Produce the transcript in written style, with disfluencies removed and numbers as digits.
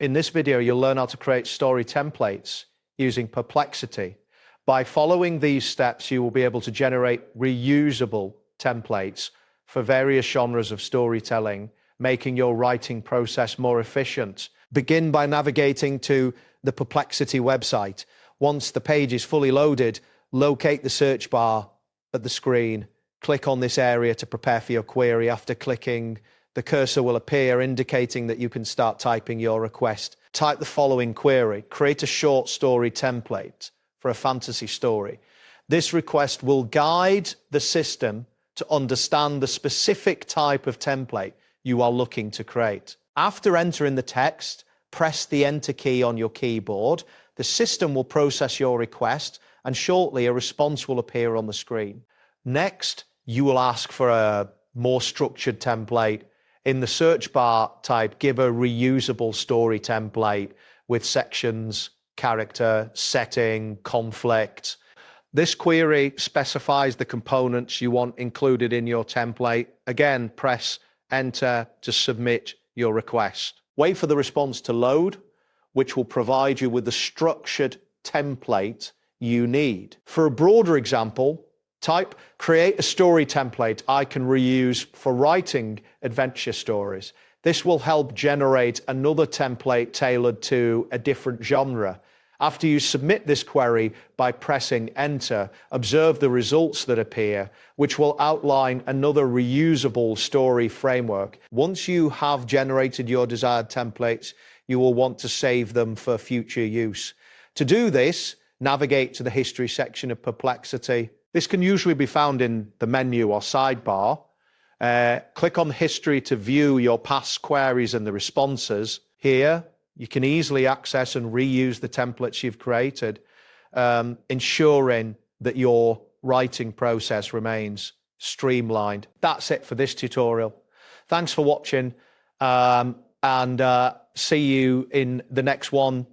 In this video, you'll learn how to create story templates using Perplexity. By following these steps, you will be able to generate reusable templates for various genres of storytelling, making your writing process more efficient. Begin by navigating to the Perplexity website. Once the page is fully loaded, locate the search bar at the screen. Click on this area to prepare for your query. After clicking, the cursor will appear indicating that you can start typing your request. Type the following query: create a short story template for a fantasy story. This request will guide the system to understand the specific type of template you are looking to create. After entering the text, press the Enter key on your keyboard. The system will process your request, and shortly a response will appear on the screen. Next, you will ask for a more structured template. In the search bar, type "give a reusable story template" with sections, character, setting, conflict. This query specifies the components you want included in your template. Again, press Enter to submit your request. Wait for the response to load, which will provide you with the structured template you need. For a broader example, type "create a story template I can reuse for writing adventure stories." This will help generate another template tailored to a different genre. After you submit this query by pressing Enter, observe the results that appear, which will outline another reusable story framework. Once you have generated your desired templates, you will want to save them for future use. To do this, navigate to the History section of Perplexity. This can usually be found in the menu or sidebar. Click on History to view your past queries and the responses. Here, you can easily access and reuse the templates you've created, ensuring that your writing process remains streamlined. That's it for this tutorial. Thanks for watching, and see you in the next one.